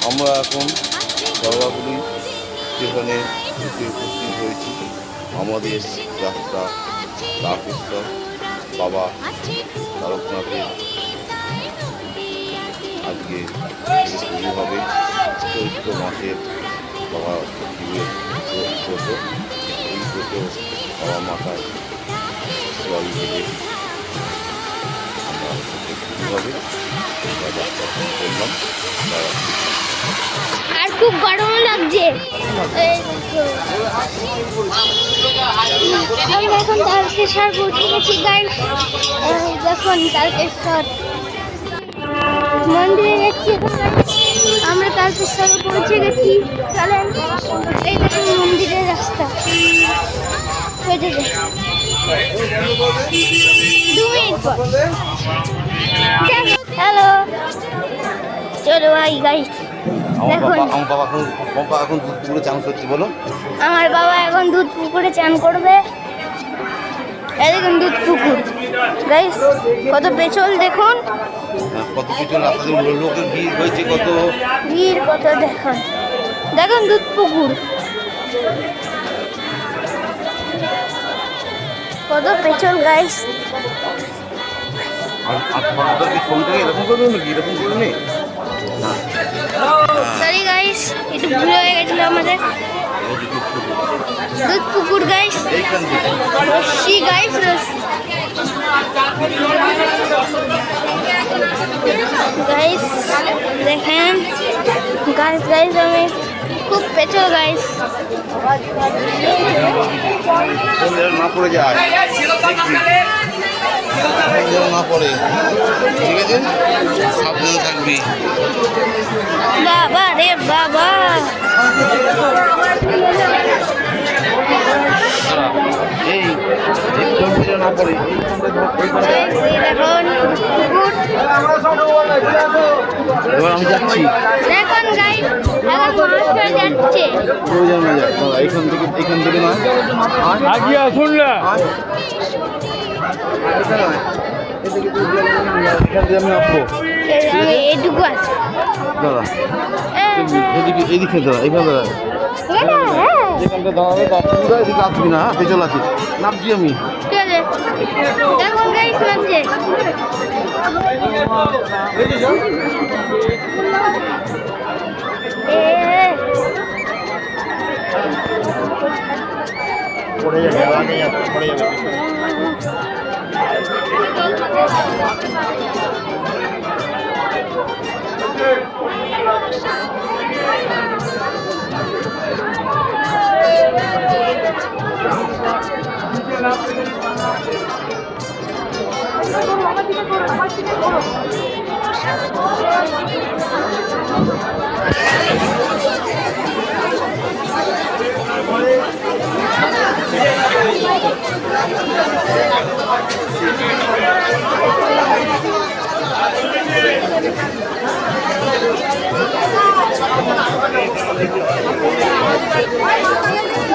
আমরা এখন জলপাইগুড়ি স্টেশনে এসে উপস্থিত হয়েছি। আমাদের যাত্রা তারকেশ্বর বাবা তারকনাথের আজকে শুরু হবে। চৈত্র মাসের বাবা শিবের ব্রত। এই ব্রত বাবা মাথায় জল ঢেলে আমরা শুরু হবে। যাত্রা শুরু করলাম। আর খুব গরম লাগছে। আমরা এখন তারকেশ্বর পৌঁছে গেছি গাইস। দেখুন তারকেশ্বর মন্দিরে যাচ্ছি। আমরা তারকেশ্বরে পৌঁছে গেছি। চলেন, এই দেখুন মন্দিরের রাস্তা। হ্যালো, চলো ভাই গাইস। দেখুন আমার বাবা এখন দুধ পুকুরে চান করছে। বলো, আমার বাবা এখন দুধ পুকুরে চান করবে। এই দেখুন দুধ পুকুর গাইস, কত পেছল দেখুন, কত কিছু রাস্তা লোকের ভিড় হয়েছে, কত ভিড় কত দেখুন। দেখুন দুধ পুকুর কত পেছল গাইস। এরকম করবে নাকি? এরকম করবে সরি গাইস, একটু ভুল হয়ে গেছিল আমাদের। দুধ পুকুর গাইস, রশ্মি গাইস, গাইস দেখেন গাইস। গাইস আমি খুব পেছল গাইস। না পড়ে যায়, না পড়ে, ঠিক আছে, সাবধানে থাকবি। বাবা রে বাবা, এই না পড়ে। এবার আমি যাচ্ছি। দেখুন গাইস, যাচ্ছে এখান থেকে নয়, আগিয়ে আসুন না। এখান থেকে আমি আসবো। এইটুকু আছে দাদা, এদিকে দাদা, এখানে দাদা, যেখানটা দাঁড়াবে তার এদিকে আসবি না। হ্যাঁ, পেছল আছি, নামছি আমি। দেখুন গাইস নামছে। পড়ে যাবে, পড়ে যাবে।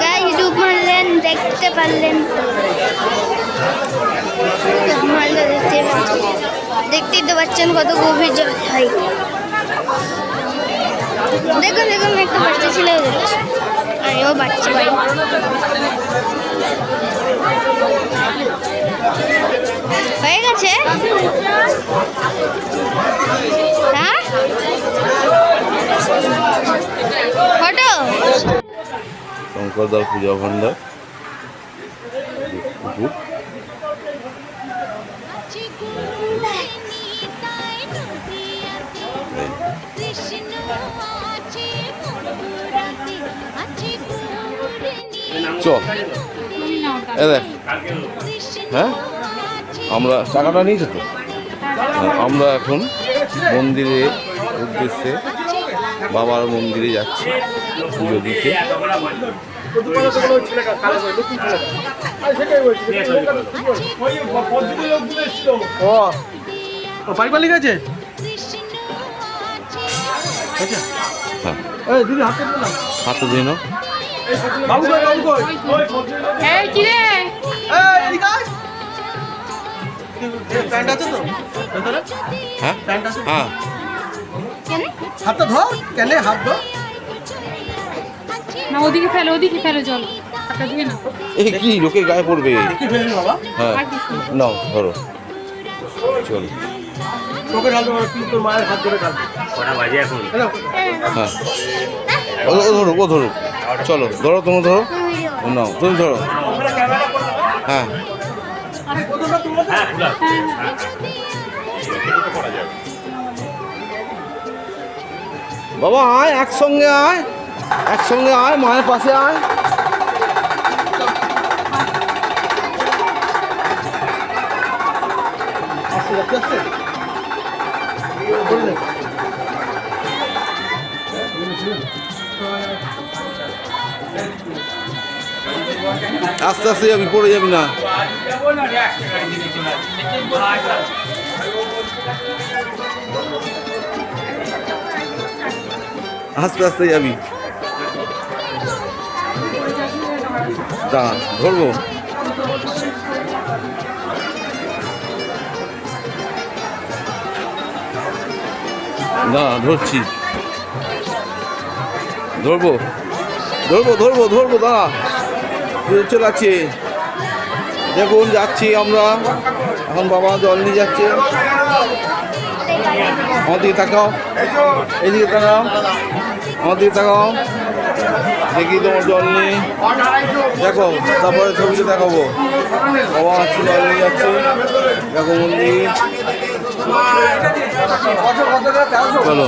গাইস ডুব মারলেন, দেখতে পারলেন। দেখতেই তো পাচ্ছেন কত গভীর জল। ভাই দেখুন দেখুন, একটা বাচ্চা ছেলে যাচ্ছে, আমিও বাচ্চা ভাই। হয়ে গেছে, হ্যাঁ ফটো। শঙ্করদার পূজা ভান্ডার পুকুর। চল, দেখ, হ্যাঁ আমরা টাকাটা নিয়েছি তো। আমরা এখন মন্দিরের উদ্দেশ্যে বাবার মন্দিরে যাচ্ছি পুজো দিতে। ও পাইপ লিক আছে। হ্যাঁ, দিদি হাতে হাতে দিয়ে নাও। বাবু কই, বাবু কই? এই কি রে, এই এদিকে আয়। প্যান্ট আছে তো? হ্যাঁ, প্যান্ট আছে? হ্যাঁ, কেন? হাতটা ধর, কেন হাত ধর। না ওদিকে ফেলো জল টাকা দিয়ে না এই কি লোকের গায়ে পড়বে? কি ফেলবি বাবা? হ্যাঁ আর কিছু না। নাও ধরো, চল। তোকে ঢালতে পারো, তুই তোর মায়ের হাত ধরে ঢাল। হ্যালো। হ্যাঁ ও ধরুক, ও ধরুক, চলো ধরো, তুমি ধরো, নাও তুমি ধরো। হ্যাঁ বাবা আয়, একসঙ্গে আয়, একসঙ্গে আয়, মায়ের পাশে আয়। আস্তে আস্তে আস্তে। করে নে। আস্তে আস্তে যাবি, পড়ে যাবি না। আস্তে আস্তে যাবি, দাঁড়া ধরবো। দাঁড়া ধরছি, ধরবো ধরবো ধরবো ধরবো, দাঁড়া চলে যাচ্ছে। দেখুন যাচ্ছি আমরা এখন, বাবা জল নিয়ে যাচ্ছে। আমার দিকে তাকাও, এইদিকে তাকাও, আমার দিকে তাকাও, দেখি তোমার জল নেই, দেখো তারপরে ছবিতে দেখাবো। বাবা আসছে, জল নিয়ে যাচ্ছে, দেখো মন্দির। চলো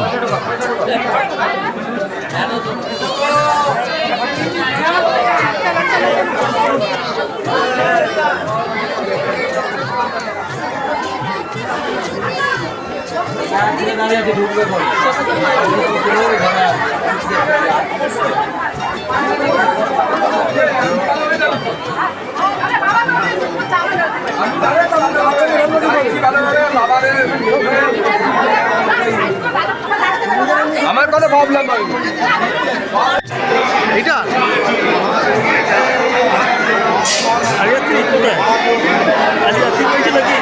আমার কথা ভাবলাম এইটা আরে তুই কোথায়? আচ্ছা তুই কইছিল কি?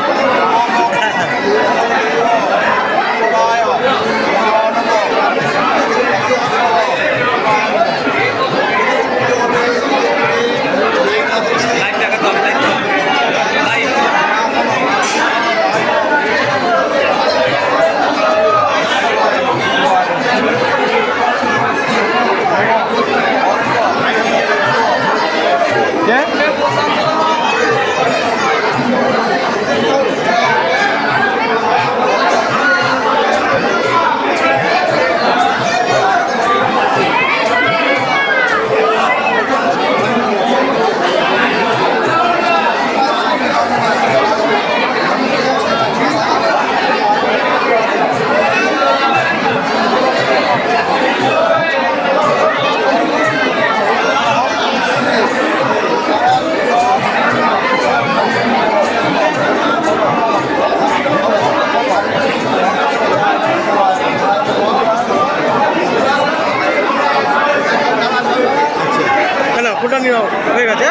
কোনটা নিয়ে হয়ে গেছে?